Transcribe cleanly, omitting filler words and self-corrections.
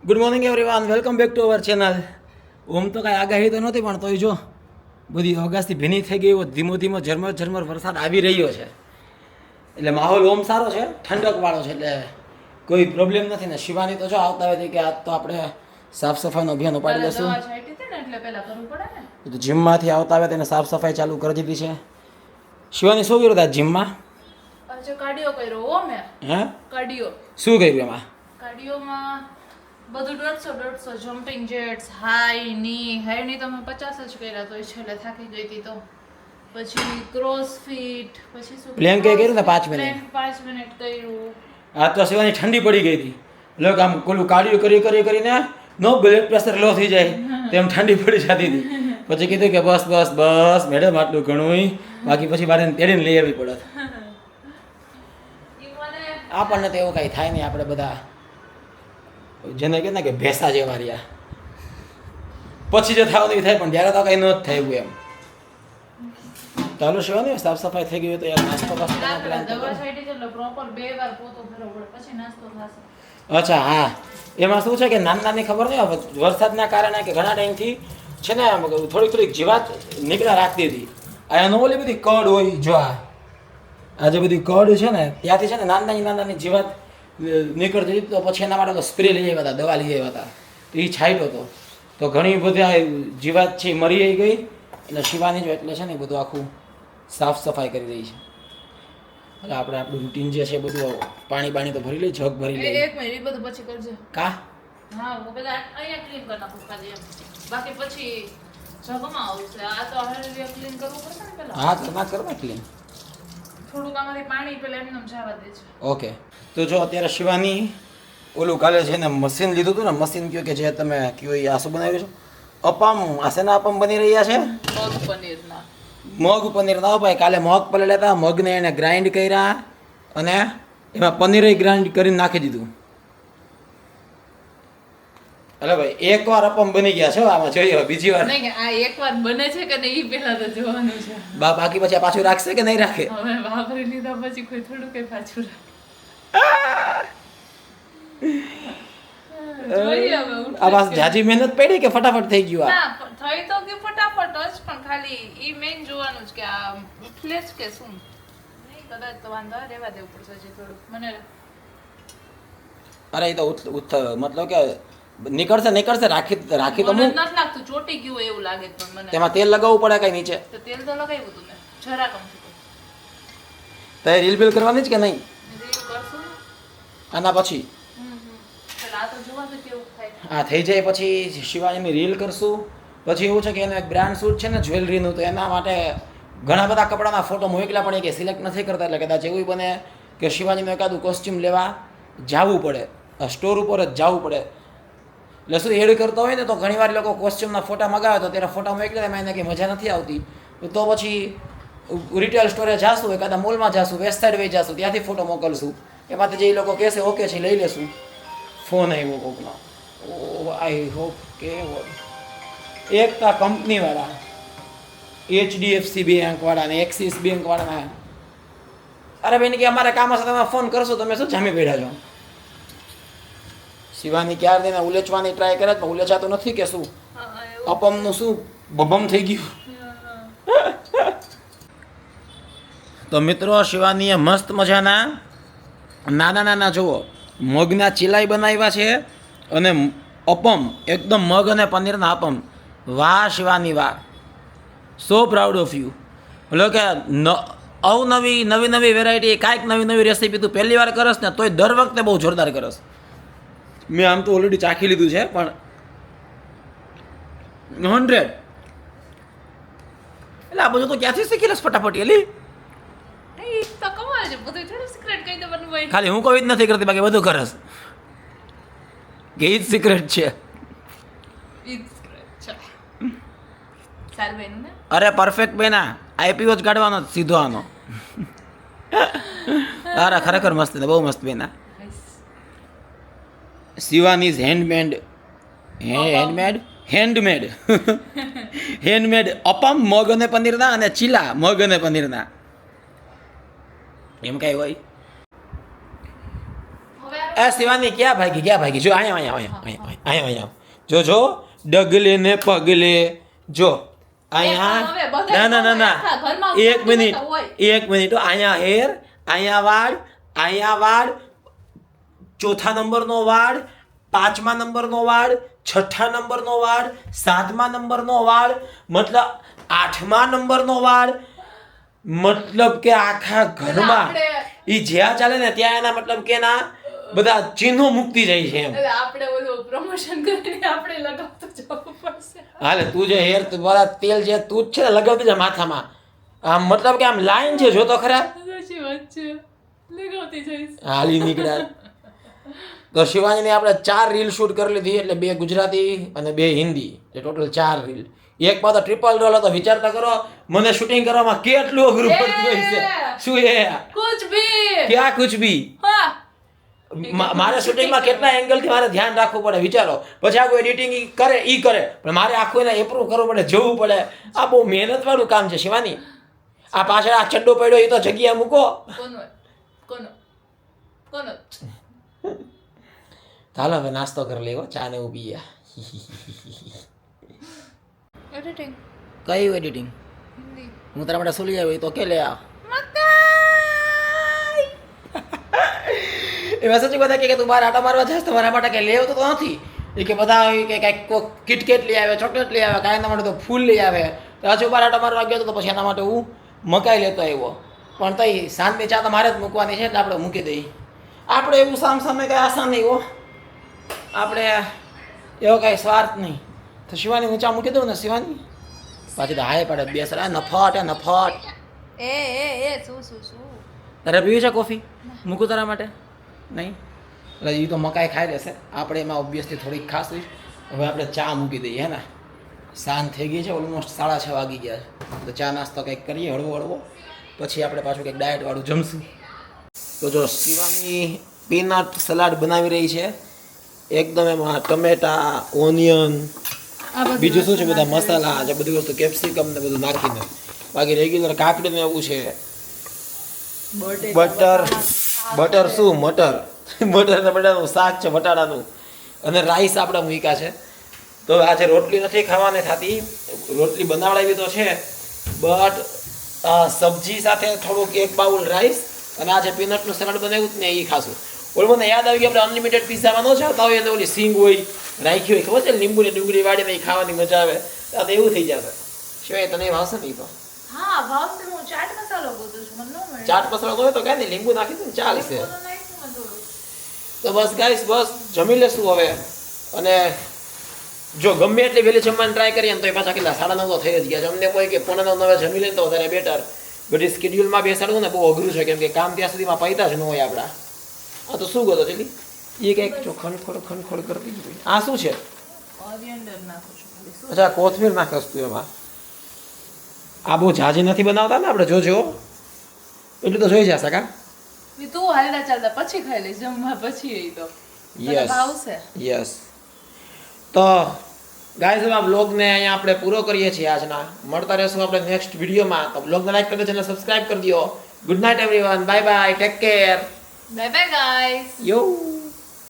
Good morning everyone, welcome back to our channel. ઓમ તો કાંઈ આગાહી તો નહોતી, પણ તોય જો બધી ઓગાસથી ભીની થઈ ગઈ હોય, ધીમો ધીમો ઝરમર ઝરમર વરસાદ આવી રહ્યો છે. એટલે માહોલ ઓમ સારો છે, ઠંડકવાળો છે, એટલે કોઈ પ્રોબ્લેમ નથી ને. શિવાની તો જો આવતા હોય કે આજ તો આપણે સાફ સફાઈનો અભિયાન ઉપાડી લઈશું. તો જીમમાંથી આવતા આવે તેને સાફ સફાઈ ચાલુ કરી દીધી છે. શિવાની શું કર્યું હતા જીમમાં? કાર્ડિયો કર્યો હો મેં. હે કાર્ડિયો શું કર્યું એમાં? કાર્ડિયોમાં બધું 150 જમ્પિંગ જેટ્સ, હાઈ ની તો મેં 50 જ કર્યા, તો છેલ્લે થાકી ગઈ હતી. તો પછી ક્રોસફિટ, પછી શું પ્લેન કે કર્યું ને 5 મિનિટ? 5 મિનિટ કર્યું. આ તો શિવાની ઠંડી પડી ગઈ હતી. લોક આમ કોલું કાર્ડિયો કરીને નો બ્લડ પ્રેશર લો થઈ જાય તેમ ઠંડી પડી જતી હતી. પછી કીધું કે બસ બસ બસ મેડમ આટલું ઘણું, બાકી પછી મારે તેડીને લઈ આવવી પડત. આપણને તો એવું કાંઈ થાય નહીં, આપણે બધા જેને કહે ને કે ભેંસા જેવા રહ્યા. પછી જે થવાનું એ થાય, પણ ત્યારે તો કંઈ ન જ થાય એવું એમ. ચાલો શિવાની, સાફ સફાઈ થઈ ગઈ હોય તો યાર નાસ્તો દવા છાંટી છે એટલે પ્રોપર 2 વાર પોતો ફેરવો પડે, પછી નાસ્તો થશે. અચ્છા, હા. એમાં શું છે કે નાની ખબર નહીં, વરસાદના કારણે કે ઘણા ટાઈમથી છે ને થોડીક જીવાત નીકળ્યા રાખતી હતી. આ એનો ઓલી બધી કડ હોય, જો આ જે બધી કડ છે ને ત્યાંથી છે ને નાની જીવાત નીકળતી હતી. તો પછી એના માટે તો સ્પ્રે લઈ આવ્યા હતા, દવા લઈ આવ્યા હતા, તો એ છાંટ્યો હતો. તો ઘણી બધી આ જીવાત છે એ મરી ગઈ. એટલે શિવાની જો એટલે છે ને બધું આખું સાફ સફાઈ કરી રહી છે. એટલે આપણે આપણું રૂટીન જે છે બધું પાણી તો ભરી લઈ, જગ ભરી લઈ. એક મિનિટ, બધું પછી કરજે. કા હા, હું બધા અહીંયા ક્લીન કરી નાખું ખાલી એમ. બાકી પછી જગમાં આવશે. આ તો હળવી ક્લીન કરવું પડશે ને પેલા. હા, તો ના કરવા ક્લીન. થોડુંક આમાંથી પાણી પેલા એમને જવા દે છે. ઓકે. તો જો અત્યારે શિવાની ઓલું કાલે છે ને મશીન લીધું હતું ને, મશીન કયો કે જે તમે કયો આ શું બનાવ્યું છે? અપમ. આ શેના અપમ બની રહ્યા છે? મગ પનીર ના ભાઈ. કાલે મગ પલેલા હતા, મગને એને ગ્રાઇન્ડ કર્યા અને એમાં પનીર ગ્રાઇન્ડ કરીને નાખી દીધું. એટલે ભાઈ એકવાર અપમ બની ગયા છે, આમાં જોઈએ બીજી વાર નહીં. આ એકવાર બને છે કે નહીં પેલા તો જોવાનું છે. બાકી પછી આ પાછું રાખશે કે નહીં રાખે? હવે વાપરી લીધા પછી કોઈ થોડું કઈ પાછું રાખે. જોઈએ હવે. આ પાછું જાજી મહેનત પડી કે ફટાફટ થઈ ગયું? ના, થઈ તો કે ફટાફટ જ, પણ ખાલી ઈ મેઈન જોવાનું છે કે આ ઉઠલે જ કે શું. નહીં કદાચ તો વાંધો રહેવા દેવું પડશે હજી થોડું. મને અરે એ તો મતલબ કે નીકળશે. રાખી તો હું નથી લાગતું ચોટી ગયું એવું લાગે, પણ મને તેમાં તેલ લગાવવું પડે કઈ નીચે? તો તેલ તો લગાવ્યું હતું મેં જરા કમ તો રીલ બિલ કરવાની જ કે નહીં રીલ કરશું ને. આના પછી? પેલા આ તો જોવા દે કેવું થાય. આ થઈ જાય પછી શિવાજીની રીલ કરશું. પછી એવું છે કે એનું એક બ્રાન્ડ શૂટ છે ને જ્વેલરીનું, તો એના માટે ઘણા બધા કપડાના ફોટો મોકલા, પણ એ કે સિલેક્ટ નથી કરતા. એટલે કદાચ એવું બને કે શિવાજીનું એકાદું કોસ્ચ્યુમ લેવા જવું પડે, સ્ટોર ઉપર જ જવું પડે. એટલે શું એડ કરતો હોય ને તો ઘણીવાર લોકો કોસ્ચ્યુમના ફોટા મગાવે તો ત્યારે ફોટા મોકલે, એમાં એને કંઈ મજા નથી આવતી. તો પછી રિટેલ સ્ટોરે જાશું, એકાદા મોલમાં જાશું, વેસ્ટ સાઈડ વહી જાશું, ત્યાંથી ફોટો મોકલશું. એમાંથી જે લોકો કહેશે ઓકે છે લઈ લેશું. ફોન આવ્યો કોકનો. ઓ આઈ હોપ કે એકતા કંપનીવાળા, HDFC બેંકવાળા ને એક્સિસ બેંકવાળાના. અરે બેન કે અમારે કામ હશે, તમે ફોન કરશો, તમે શું જામી બેઠા છો? શિવાની ક્યારે ને ઉલેચવાની ટ્રાય કરે પણ ઉલેચાતું નથી કે શું? અપમનું શું બબમ થઈ ગયું? તો મિત્રો, શિવાનીએ મસ્ત મજાના નાના જુઓ મગના ચીલાઈ બનાવ્યા છે અને અપમ એકદમ મગ અને પનીરના અપમ. વાહ શિવાની વાહ, સો પ્રાઉડ ઓફ યુ. એટલે કે નવી વેરાયટી, કાંઈક નવી રેસીપી તું પહેલી વાર કરસ ને તોય દર વખતે બહુ જોરદાર કરસ. મેં આમ તો ઓલરેડી ચાખી લીધું છે, પણ 100. એટલે આ બધું તો ક્યાંથી શીખી લઈશ ફટાફટ? એલી તો કમાલ છે, બધું થોડું સિક્રેટ કહી દેવાનું હોય. ખાલી હું કોઈ જ નથી કરતી, બાકી બધું કરસ કે ઈ જ સિક્રેટ છે. સારું બેન ને. અરે પરફેક્ટ બેના, IPO જ કાઢવાનો સીધો આનો. અરે ખરેખર મસ્ત ને, બહુ મસ્ત બેના. શિવાનીઝ હેન્ડમેડ અપમ મગ અને પનીરના અને ચીલા મગ અને પનીરના. એમ કઈ હોય? હવે એ શિવાની ક્યાં ભાગી જો અહીંયા જો ડગલે ને પગલે જો અહીંયા ના એક મિનિટ અહીંયા હેર અહીંયા વાળ ચોથા નંબરનો વાળ 5મા નંબરનો વાળ 6ઠા નંબરનો વાળ 7મા નંબરનો વાળ મતલબ 8મા નંબરનો વાળ મતલબ કે આખા ઘરમાં ઈ જ્યાં ચાલે ને ત્યાં એના મતલબ કે ના બધા ચિહ્નો મુકતી જાય છે એમ આપણે ઓલું પ્રમોશન કરીને આપણે લગાવતો જવું પડશે હાલે તું જે હેર વાળા તેલ જે તું જ છે ને લગાવતી જા માથામાં આમ મતલબ કે આમ લાઈન છે જો તો ખરા સાચી વાત છે લગાવતી જઈશ હાલી નીકળ્યા તો શિવાનીને આપણે 4 રીલ શૂટ કરી લીધી એટલે 2 ગુજરાતી અને 2 હિન્દી એટલે ટોટલ 4 રીલ એકમાં તો ટ્રિપલ રોલ હતો વિચારતા કરો મને શૂટિંગ કરવામાં કેટલું અઘરું પડતું હોય છે શું એ કુછ ભી ક્યાં કુછ ભી હા મારે શૂટિંગમાં કેટલા એંગલથી મારે ધ્યાન રાખવું પડે વિચારો પછી આખું એડિટિંગ કરે પણ મારે આખું એને એપ્રૂવ કરવું પડે જોવું પડે આ બહુ મહેનતવાળું કામ છે શિવાની આ પાછળ આ ચડ્ડો પડ્યો એ તો જગ્યા મૂકો કોનો ચાલો હવે નાસ્તો કરી લેવો ચા ને પીએ એડિટિંગ કયું એડિટિંગ હિન્દી હું તારા માટે શું લઈ આવ્યો તો કે લે આવ એમાં સચી બધા કે તું બહાર આટા મારવા જઈશ તમારા માટે કંઈ લેવું તો નથી એ કે બધા કે કંઈક કિટકેટ લઈ આવે ચોકલેટ લઈ આવે કાંઈ એના માટે તો ફૂલ લઈ આવે તો હજુ બહાર આટા મારવા ગયો તો પછી એના માટે હું મકાઈ લેતો આવ્યો પણ તઈ શાંતિ ચા તો મારે જ મૂકવાની છે એટલે આપણે મૂકી દઈએ આપણે એવું સામે કંઈ આસાન નહીં હો આપણે એવો કાંઈ સ્વાર્થ નહીં તો શિવાની હું ચા મૂકી દઉં ને શિવાની પાછી તો હાય પડે બેસર નફટ એ શું તારે પીવી છે કોફી મૂકું તારા માટે નહીં એટલે એ તો મકાઈ ખાઈ લેશે આપણે એમાં ઓબ્વિયસલી થોડીક ખાસ હોય હવે આપણે ચા મૂકી દઈએ હે ને શાંત થઈ ગઈ છે ઓલમોસ્ટ 6:30 વાગી ગયા છે તો ચા નાસ્તો કંઈક કરીએ હળવો પછી આપણે પાછું કંઈક ડાયટવાળું જમશું તો જો શિવાની પીનટ સલાડ બનાવી રહી છે એકદમ એમાં ટમેટા ઓનિયન બીજું શું છે બધા મસાલા જે બધી વસ્તુ કેપ્સિકમ ને બધું નાખીને બાકી રેગ્યુલર કાકડીને એવું છે બટર શું મટર ને બટાટાનું શાક છે બટાટાનું અને રાઈસ આપણે મૂક્યા છે તો આજે રોટલી નથી ખાવાની થતી રોટલી બનાવડાવી તો છે બટ સબ્જી સાથે થોડુંક 1 બાઉલ રાઈસ અને આજે પીનટનું સલાડ બનાવ્યું ને એ ખાશું ઓલ મને યાદ આવી ગયું આપણે અનલિમિટેડ પિઝામાં ન ચાલતા હોય એટલે ઓલી સિંગ હોય રાખી હોય ખબર છે લીંબુ ને ડુંગળી વાળીને એ ખાવાની મજા આવે તો એવું થઈ જશે સિવાય તને ભાવશે નહીં તો હા ભાવશે હું ચાટ મસાલો ગોતું છું મને ન મળે ચાટ મસાલો હોય તો કાંઈ નહીં લીંબુ નાખી દે ને ચાલશે તો બસ ગાઈસ બસ જમી લેશું હવે અને જો ગમે એટલી વહેલી જમવાની ટ્રાય કરીએ ને તો એ પાછા કેટલા 9:30 તો થઈ જ ગયા છે અમને કોઈ કે 8:45 જમી લે તો વધારે બેટર બધી સ્કેડ્યુલમાં બેસાડવું ને બહુ અઘરું છે કેમ કે કામ ત્યાં સુધીમાં પૈતા જ ન હોય આપણા આ તો શું ગયો ચલી એ કંઈક જો ખંડ કરતી જ હોય આ શું છે ઓરિએન્ડર નાખું છું અચ્છા કોથમીર નાખસ તું એમાં આ બહુ ઝાઝી નથી બનાવતા ને આપણે જોજો એટલું તો જોઈ જશે કા તું હાલતા ચાલતા પછી ખાઈ લઈશ જમવા પછી એ તો ભાવશે યસ તો ગાઈઝ હવે આ બ્લોગને અહીંયા આપણે પૂરો કરીએ છીએ આજના મળતા રહેશું આપણે નેક્સ્ટ વિડીયોમાં તો બ્લોગને લાઈક કરી ચેનલ સબસ્ક્રાઇબ કરી દો good night everyone bye bye take care bye bye guys યો